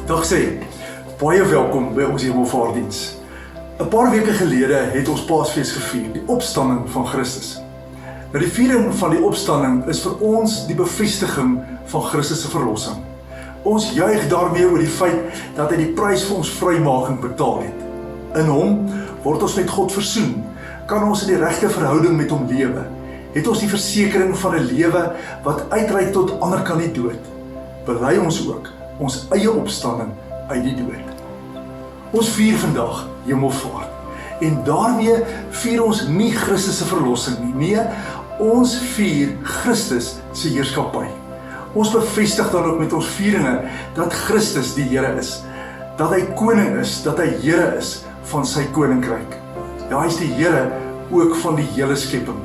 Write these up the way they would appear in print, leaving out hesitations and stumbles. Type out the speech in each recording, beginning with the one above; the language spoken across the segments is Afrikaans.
Dag sê, baie welkom by ons Hemelvaartdiens. 'n Paar weke gelede het ons Paasfees gevier, die opstanding van Christus. Nou die viering van die opstanding is vir ons die bevestiging van Christus se verlossing. Ons juig daarmee oor die feit dat hy die prys vir ons vrymaking betaal het. In hom word ons met God versoen, kan ons in die regte verhouding met hom lewe, het ons die versekering van 'n lewe wat uitreik tot ander kan die dood. Bely ons ook ons eie opstanding uit die dood. Ons vier vandag Hemelvaart en daarmee vier ons nie Christus se verlossing nie. Nee, ons vier Christus se heerskappy. Ons bevestig dan ook met ons vieringe dat Christus die Here is, dat hy koning is, dat hy Here is van sy koninkryk. Ja, hy is die Here ook van die hele skepping.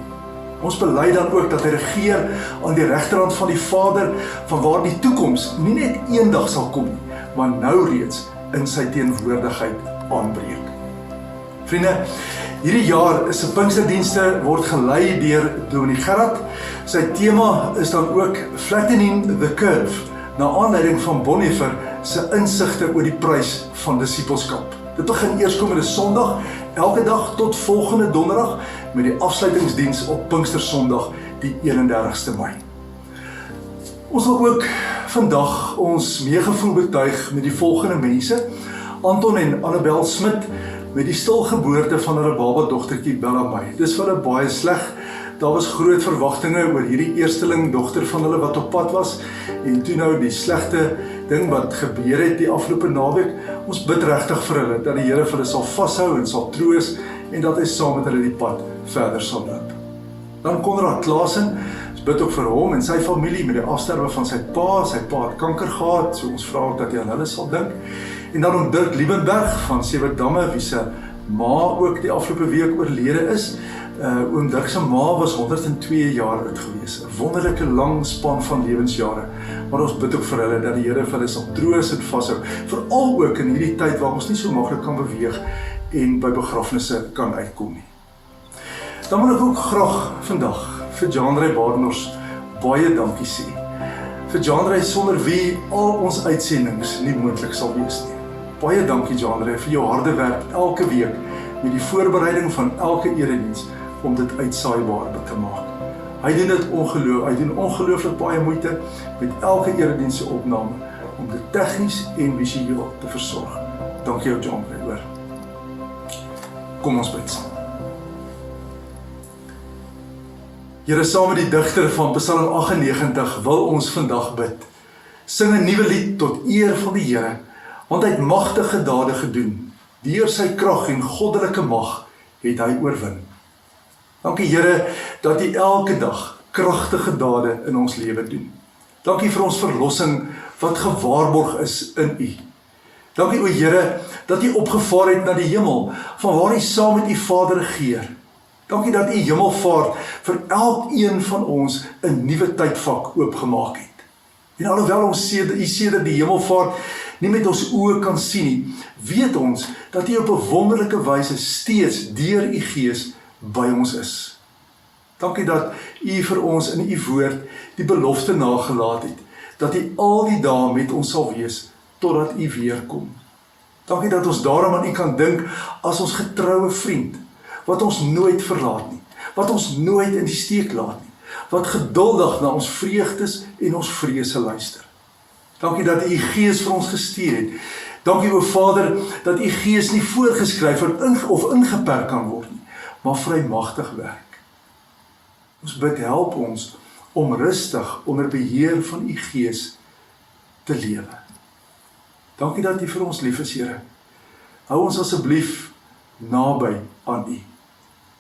Ons bely dan ook dat hy regeer aan die regterhand van die Vader, van waar die toekoms nie net eendag sal kom nie, maar nou reeds in sy teenwoordigheid aanbreek. Vriende, hierdie jaar se Pinksterdienste word gelei deur Dominee Gerard. Sy tema is dan ook Flattening the Curve, na aanleiding van Bonhoeffer se insigte oor die prys van disippelskap. Dit begin eerskomende Sondag, elke dag tot volgende Donderdag, met die afsluitingsdiens op Pinkstersondag, die 31ste Mei. Ons wil ook vandag ons meegevoel betuig met die volgende mense: Anton en Annabel Smit, met die stilgeboorte van hulle babadogtertjie Bella May. Dis vir hulle baie sleg. Daar was groot verwagtinge oor hierdie eersteling dogter van hulle wat op pad was, en toe nou die slegte ding wat gebeur het die afgelope naweek. Ons bid regtig vir hulle, dat die Here vir hulle sal vashou en sal troos, en dat hy saam met hulle die pad verder sal loop. Dan Konrad Klaasen, ons bid ook vir hom en sy familie met die afsterwe van sy pa het kanker gehad, so ons vra ook dat jy aan hulle sal dink. En dan om Dirk Liebenberg van Sewedamme, wie se ma ook die afgelope week oorlede is. Oom Dirk se ma was 102 jaar oud gewees, 'n wonderlike lang span van lewensjare, maar ons bid ook vir hulle dat die Here vir hulle sal troos en vashou, veral ook in hierdie tyd waar ons nie so maklik kan beweeg en by begrafnisse kan uitkom nie. Dan wil ek ook graag vandag vir Jean-Ray Badenhorst baie dankie sê. Vir Jean-Ray sonder wie al ons uitsendings nie moontlik sal wees nie. Baie dankie Jean-Ray vir jou harde werk elke week met die voorbereiding van elke erediens om dit uitsaaibaar te maak. Hy doen ongelooflik baie moeite met elke erediens se opname om dit tegnies en visueel te versorg. Dankie jou Jean-Ray hoor. Kom ons bid saam. Here, saam met die digter van Psalm 98 wil ons vandag bid. Sing 'n nuwe lied tot eer van die Here, want hy het magtige dade gedoen. Deur sy krag en goddelike mag het hy oorwin. Dankie Here dat U elke dag kragtige dade in ons lewe doen. Dankie vir ons verlossing wat gewaarborg is in U. Dankie o Here dat U opgevaar het na die hemel, van waar U saam met U Vader regeer. Dankie dat U hemelvaart vir elkeen van ons 'n nuwe tydvak oopgemaak het. En alhoewel ons sedert die hemelvaart nie met ons oë kan sien nie, weet ons dat U op 'n wonderlike wyse steeds deur U Gees by ons is. Dankie dat U vir ons in U woord die belofte nagelaat het, dat U al die dae met ons sal wees, totdat U weer kom. Dankie dat ons daarom aan U kan dink as ons getroue vriend, wat ons nooit verlaat nie, wat ons nooit in die steek laat nie, wat geduldig na ons vreugdes en ons vrese luister. Dankie dat U Gees vir ons gestuur het. Dankie o Vader, dat U Gees nie voorgeskryf of ingeperk kan word nie, maar vrymagtig werk. Ons bid, help ons om rustig onder beheer van U Gees te lewe. Dankie dat U vir ons lief is, Here. Hou ons asseblief naby aan U.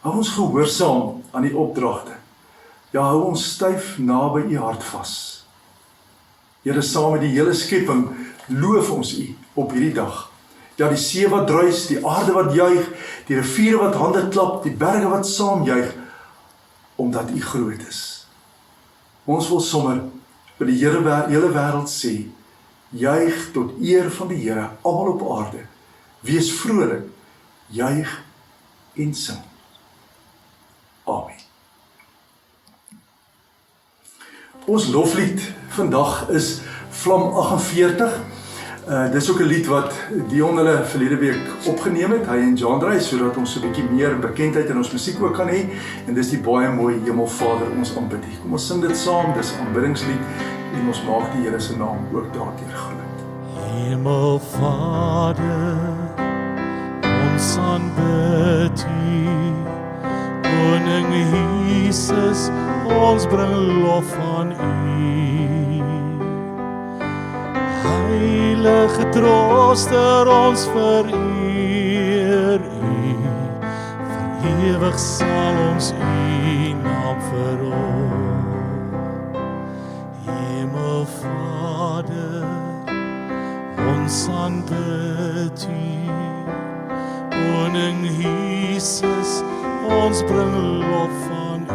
Hou ons gehoorsaam aan die opdragte. Ja, hou ons styf naby U hart vas. Here, saam met die hele skepping loof ons U op hierdie dag. Ja, die see wat druis, die aarde wat juig, die riviere wat hande klap, die berge wat saam juig, omdat U groot is. Ons wil sommer vir die hele wêreld sê, juig tot eer van die Here, almal op aarde. Wees vrolik, juig en sing. Amen. Ons loflied vandag is Vlam 48. Dis ook 'n lied wat Dion hulle verlede week opgeneem het, hy en Jandrey, sodat ons so 'n bietjie meer bekendheid in ons musiek ook kan hê. En dis die baie mooi Hemelvader ons aanbid. Kom ons sing dit saam, dis 'n aanbiddingslied en ons maak die Here se naam ook daardeur groot. Hemelvader, ons aanbid U. Koning Jesus, ons bring lof aan U. Heilige Trooster, ons vereer U. Vir ewig sal ons U naam verhoog. Hemelvader, ons aanbid U. Koning Jesus, ons bring lof aan U.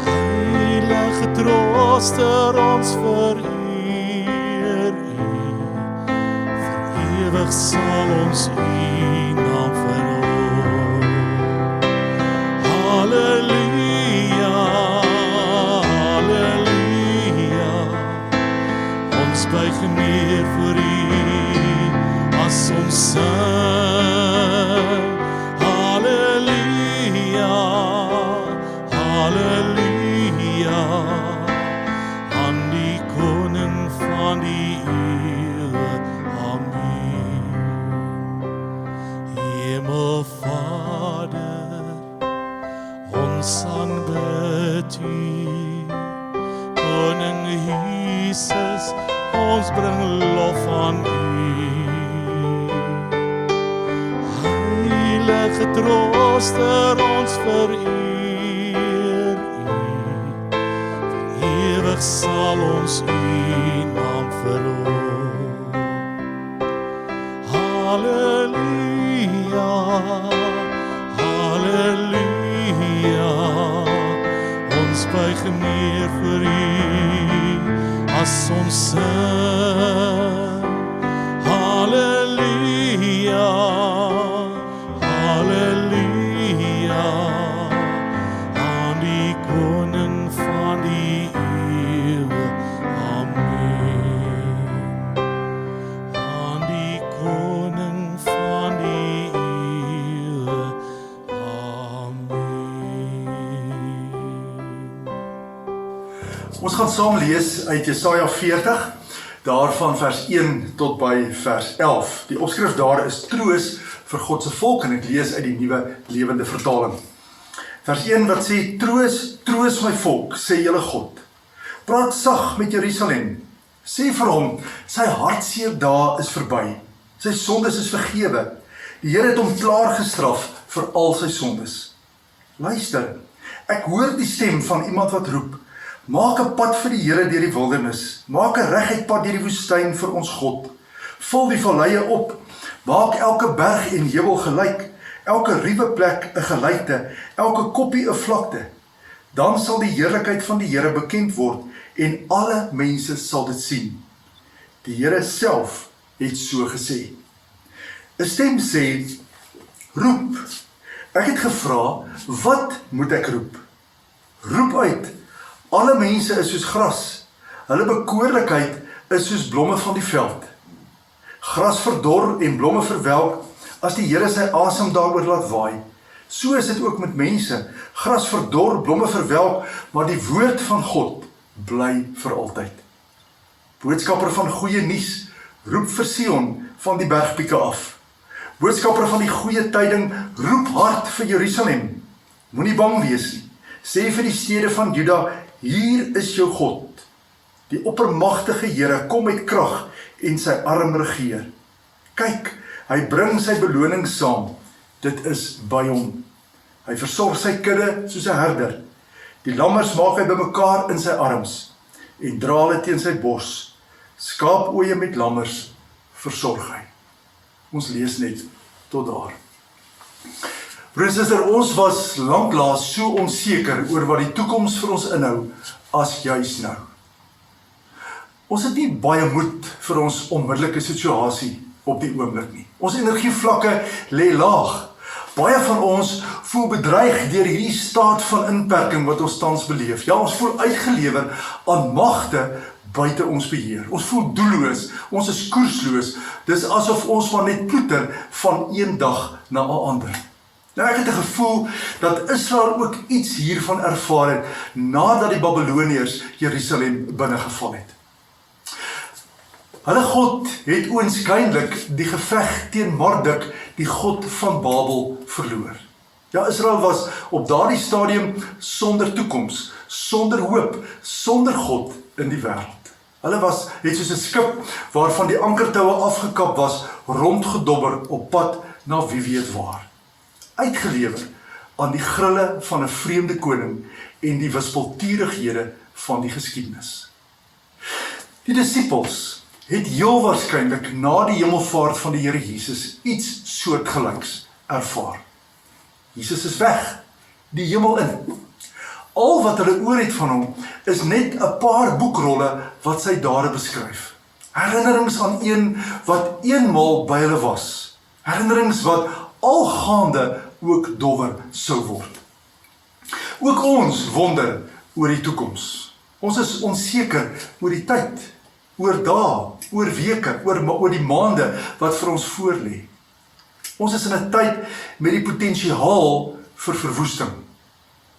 Heilige Trooster, ons vereer U. Vir ewig sal ons U naam verhoog. Halleluja, halleluja. Ons buig neer voor U as ons sing. Halleluja, halleluja, aan die koning van die eeuw, amen. Hemelvader, ons aanbid U. Koning Jesus, ons bring lof aan U. Heilige Trooster, ons vereer U. Vir ewig sal ons U naam verhoog. Halleluja, halleluja. Ons buig neer voor U as ons sing. Halleluja, halleluja, aan die koning van die eeuw, amen. Aan die koning van die eeuw, amen. Ons gaan saam lees uit Jesaja 40, daarvan vers 1 tot by vers 11. Die opskrif daar is troos vir God se volk en ek lees uit die Nuwe Lewende Vertaling. Vers 1 wat sê, troos, troos my volk, sê julle God. Praat sag met Jerusalem. Sê vir hom, sy hartseer dae is verby. Sy sondes is vergewe. Die Here het hom klaar gestraf vir al sy sondes. Luister, ek hoor die stem van iemand wat roep, maak 'n pad vir die Here deur die wildernis, maak 'n reguit pad deur die woestyn vir ons God. Vul die valleie op, maak elke berg en heuwel gelyk, elke ruwe plek 'n gelykte, elke koppie 'n vlakte. Dan sal die heerlikheid van die Here bekend word en alle mense sal dit sien. Die Here self het so gesê. 'n Stem sê, roep. Ek het gevra, wat moet ek roep? Roep uit. Alle mense is soos gras. Hulle bekoorlikheid is soos blomme van die veld. Gras verdor en blomme verwelk as die Here sy asem daaroor laat waai. So is dit ook met mense. Gras verdor, blomme verwelk, maar die woord van God bly vir altyd. Boodskapper van goeie nuus, roep vir Sion van die bergpieke af. Boodskapper van die goeie tyding, roep hard vir Jerusalem. Moenie bang wees nie. Sê vir die stede van Juda, hier is jou God. Die oppermagtige Here kom met krag en sy arm regeer. Kyk, hy bring sy beloning saam. Dit is by hom. Hy versorg sy kudde soos 'n herder. Die lammers maak hy bymekaar in sy arms en dra hulle teen sy bors. Skaapooie met lammers versorg hy. Ons lees net tot daar. Broers en susters, ons was lanklaas so onseker oor wat die toekoms vir ons inhou as juis nou. Ons het nie baie moed vir ons onmiddellike situasie op die oomblik nie. Ons energievlakke lê laag. Baie van ons voel bedreig deur hierdie staat van inperking wat ons tans beleef. Ja, ons voel uitgelewer aan magte buite ons beheer. Ons voel doelloos, ons is koersloos. Dis asof ons maar net ploeter van een dag na 'n ander. Nou ek het 'n gevoel dat Israel ook iets hiervan ervaar het nadat die Babiloniërs Jerusalem binnegeval het. Hulle God het oënskynlik die geveg teen Marduk, die god van Babel, verloor. Ja, Israel was op daardie stadium sonder toekoms, sonder hoop, sonder God in die wêreld. Hulle het soos 'n skip waarvan die ankertoue afgekap was, rondgedobber op pad na wie weet waar. Uitgelewer aan die grille van 'n vreemde koning en die wispelturighede van die geskiedenis. Die disippels het heel waarskynlik na die hemelvaart van die Here Jesus iets soortgelyks ervaar. Jesus is weg, die hemel in. Al wat hulle oor het van hom is net 'n paar boekrolle wat sy dade beskryf. Herinnerings aan een wat eenmaal by hulle was. Herinnerings wat algaande ook dowwer sou word. Ook ons wonder oor die toekoms. Ons is onseker oor die tyd, oor dae, oor weke, oor die maande wat vir ons voorlê. Ons is in 'n tyd met die potensiaal vir verwoesting.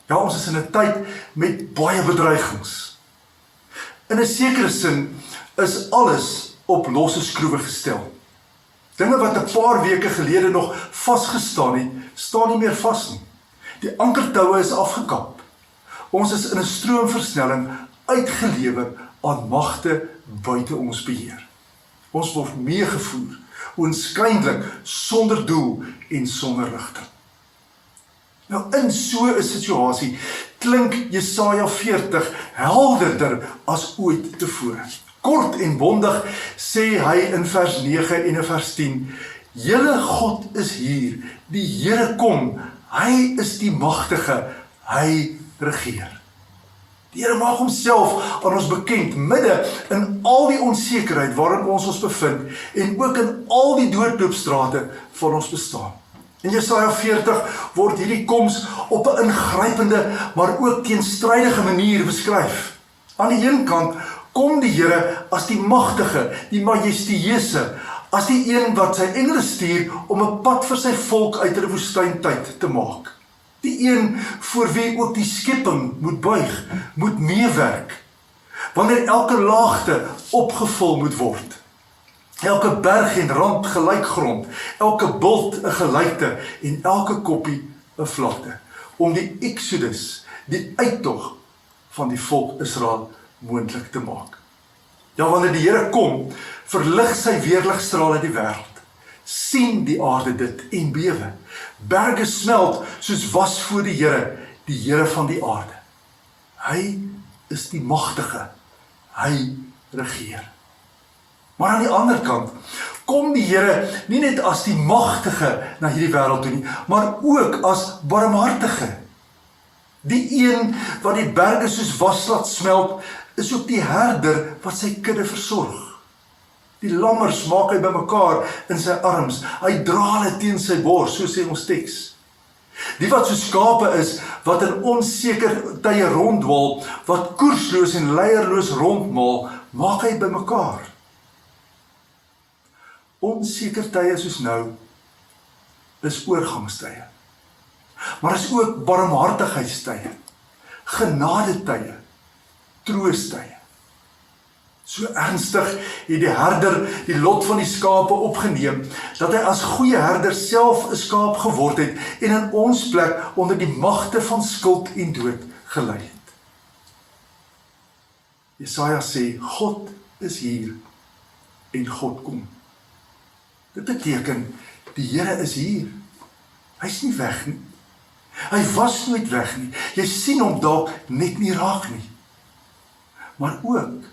Ja, ons is in 'n tyd met baie bedreigings. In 'n sekere sin is alles op losse skroewe gestel. Dinge wat 'n paar weke gelede nog vasgestaan het, staan nie meer vas nie. Die ankertoue is afgekap. Ons is in 'n stroomversnelling uitgelewer aan magte buite ons beheer. Ons word meegevoer, oënskynlik sonder doel en sonder rigting. Nou in so 'n situasie klink Jesaja 40 helderder as ooit tevore. Kort en bondig sê hy in vers 9 en in vers 10, Julle God is hier, die Here kom, hy is die magtige, hy regeer. Die Here maak homself aan ons bekend, midde in al die onsekerheid waarin ons bevind, en ook in al die doodloopstrate van ons bestaan. In Jesaja 40 word hierdie koms op 'n ingrypende, maar ook teenstrydige manier beskryf. Aan die een kant kom die Here as die magtige, die majestueuse, as die een wat sy engele stuur om 'n pad vir sy volk uit hulle woestyntyd te maak. Die een voor wie ook die skepping moet buig, moet meewerk, wanneer elke laagte opgevul moet word. Elke berg en rand gelyk grond, elke bult 'n gelykte en elke koppie 'n vlakte, om die Exodus, die uittog van die volk Israel moontlik te maak. Ja, wanneer die Here kom, verlig sy weerligstrale die wêreld. Sien die aarde dit en bewe. Berge smelt soos was voor die Here van die aarde. Hy is die magtige, hy regeer. Maar aan die ander kant, kom die Here nie net as die magtige na hierdie wêreld toe nie, maar ook as barmhartige. Die een wat die berge soos was laat smelt, is ook die herder wat sy kudde versorg. Die lammers maak hy bymekaar in sy arms, hy dra hulle teen sy bors, so sê ons teks. Die wat so skape is, wat in onseker tye ronddwaal, wat koersloos en leierloos rondmaal, maak hy bymekaar. Onseker tye soos nou, is oorgangstye. Maar is ook barmhartigheidstye, genadetye, troostye. So ernstig het die herder die lot van die skape opgeneem, dat hy as goeie herder self 'n skaap geword het en in ons plek onder die magte van skuld en dood gelei het. Jesaja sê, God is hier en God kom. Dit beteken, die Here is hier. Hy's nie weg nie. Hy was nooit weg nie. Jy sien hom dalk net nie raak nie. Maar ook,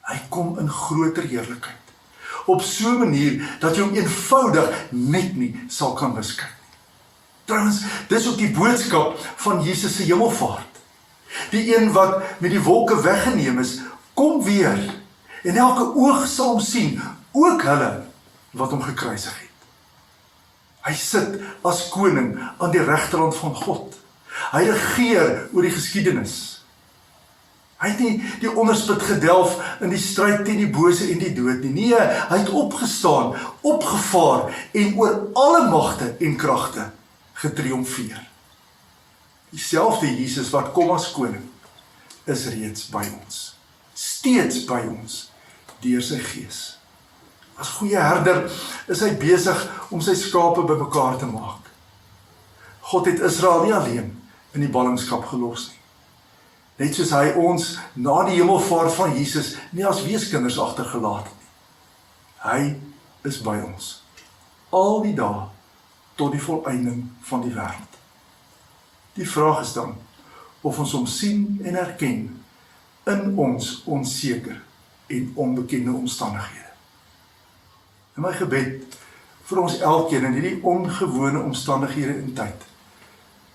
hy kom in groter heerlikheid. Op so 'n manier, dat jy hom eenvoudig net nie sal kan miskyk nie. Trouwens, dis ook die boodskap van Jesus se hemelvaart. Die een wat met die wolke weggeneem is, kom weer, en elke oog sal hom sien, ook hulle wat hom gekruisig het. Hy sit as koning aan die regterhand van God. Hy regeer oor die geskiedenis. Hy het nie die onderspit gedelf in die stryd teen die bose en die dood nie. Nee, hy het opgestaan, opgevaar en oor alle magte en kragte getriomfeer. Dieselfde Jesus wat kom as koning, is reeds by ons. Steeds by ons, deur sy Gees. As goeie herder is hy besig om sy skape bymekaar te maak. God het Israel nie alleen in die ballingskap gelos nie. Net soos hy ons na die hemelvaart van Jesus nie as weeskinders agtergelaat het nie. Hy is by ons, al die dae tot die volëinding van die wêreld. Die vraag is dan, of ons hom sien en herken in ons onseker en onbekende omstandighede. En my gebed vir ons elkeen in hierdie ongewone omstandighede en tyd,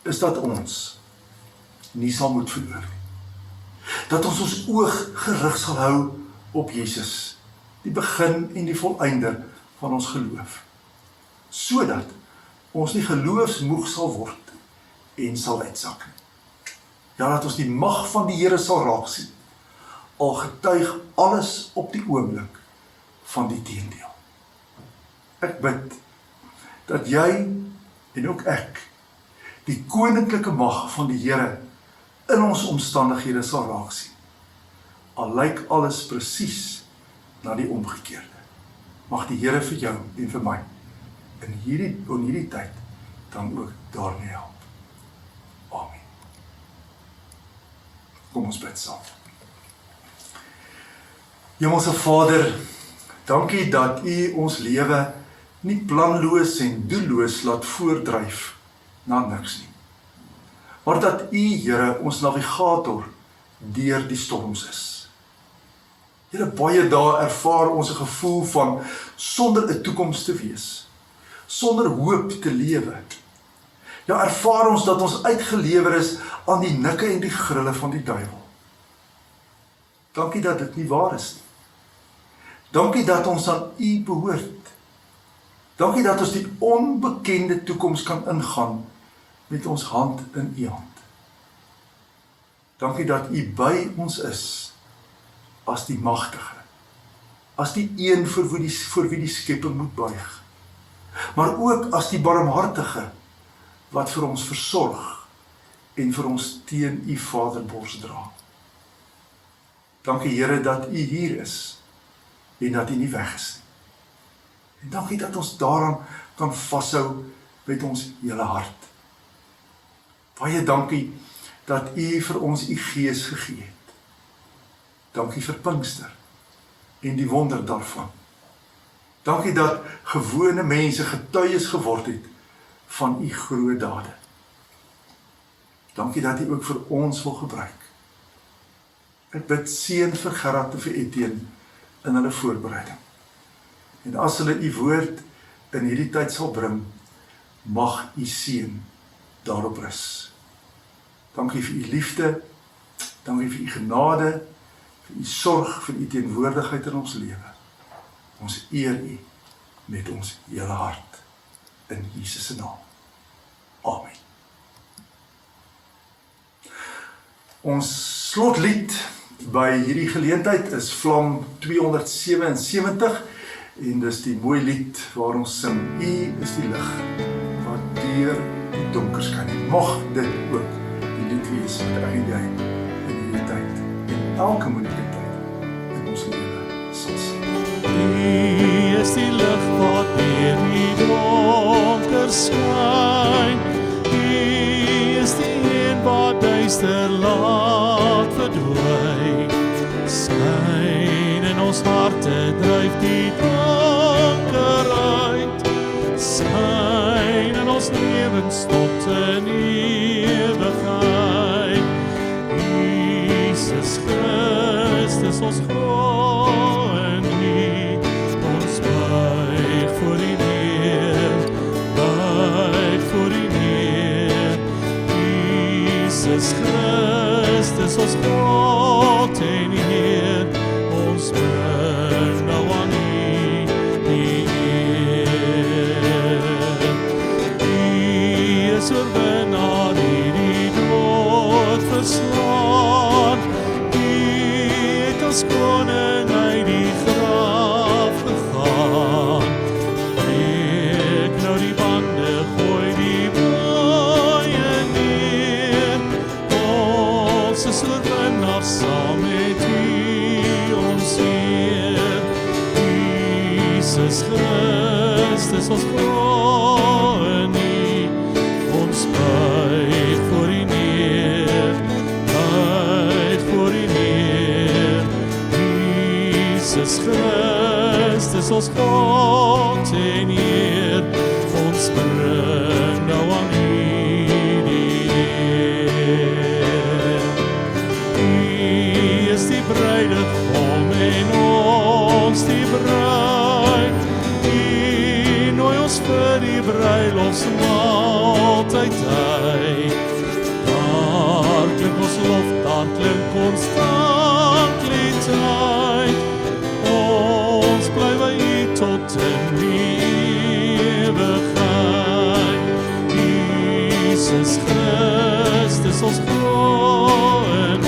is dat ons nie sal moet verloor nie. Dat ons ons oog gerig sal hou op Jesus, die begin en die volëinder van ons geloof, sodat ons nie geloofsmoeg sal word en sal uitsak nie. Ja, dat ons die mag van die Here sal raak sien, al getuig alles op die oomblik van die teendeel. Ek bid dat jy en ook ek die koninklike mag van die Here in ons omstandighede sal raak sien. Al lyk alles presies na die omgekeerde. Mag die Here vir jou en vir my in hierdie tyd dan ook daarmee help. Amen. Kom ons bid saam. Hemelse Vader, dankie dat U ons lewe nie planloos en doelloos laat voordryf na niks nie. Maar dat U, Here, ons navigator deur die storms is. Here, baie dae ervaar ons 'n gevoel van sonder 'n toekoms te wees, sonder hoop te lewe. Ja, ervaar ons dat ons uitgelewer is aan die nikke en die grille van die duiwel. Dankie dat dit nie waar is nie. Dankie dat ons aan U behoort. Dankie dat ons die onbekende toekoms kan ingaan met ons hand in U hand. Dankie dat U by ons is as die magtige, as die een vir wie die skepping moet buig, maar ook as die barmhartige wat vir ons versorg en vir ons teen U Vaderbors dra. Dankie Here dat U hier is en dat U nie weg is nie. En dankie dat ons daaraan kan vashou met ons hele hart. Baie dankie dat U vir ons U Gees gegee het. Dankie vir Pinkster en die wonder daarvan. Dankie dat gewone mense getuies geword het van U groot dade. Dankie dat U ook vir ons wil gebruik. Ek bid seën vir Gerard en vir Etienne in hulle voorbereiding. En as hulle U woord in hierdie tyd sal bring, mag U seën daarop rus. Dankie vir U liefde, dankie vir U genade, vir U sorg, vir U teenwoordigheid in ons lewe. Ons eer U met ons hele hart, in Jesus se naam. Amen. Ons slotlied by hierdie geleentheid is Vlam 277 en dis die mooi lied waar ons sing, U is die lig wat deur die donker skyn. Mag dit ook die lied wees wat ek en jy in hierdie tyd en elke moeilike tyd in ons lewe sal sien. U is die lig wat deur die donker skyn. U is die een wat duister laat verdwyn. Skyn in ons harte, dryf die donker uit. Skyn in ons lewens tot in ewigheid. Jesus Christus, ons glo in U. Ons buig voor U neer, buig voor U neer. Jesus Christus, ons God en Heer, ons bring nou aan U die eer. U is oorwinnaar, U die dood verslaan. U Christus ons glo in U, ons buig voor U neer, buig voor U neer. Jesus Christus ons God en Heer, ons bring nou aan U die eer. U is die bruidegom en ons die bruid. U nooi ons vir die bruilofsmaaltyd uit. Daar klink ons lof, daar klink ons dankliedheid. Ons bly by U tot in die ewigheid. Jesus Christus ons glo in U,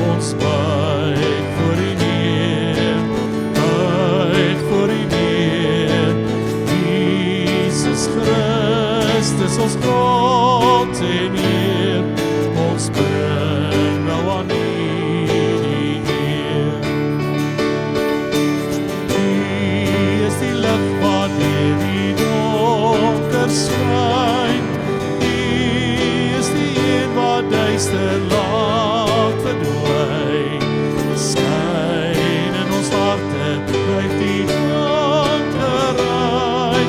ons buig voor U neer, buig voor U neer. Jesus Christus ons God en Heer, ons bring nou aan U die eer. U is die lig wat deur die donker skyn. U is die een wat duister laat verdwyn. Skyn in ons harte, blyf die donkerry.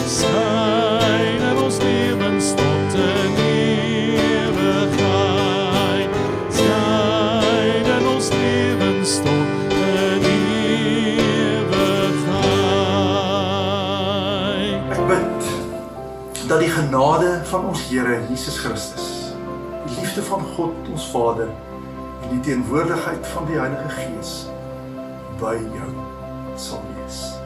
Skyn in ons lewens tot in ewigheid. Skyn in ons lewens tot in ewigheid. Ek bid dat die genade van ons Here Jesus Christus, die liefde van God ons Vader en die teenwoordigheid van die Heilige Gees by jou sal wees.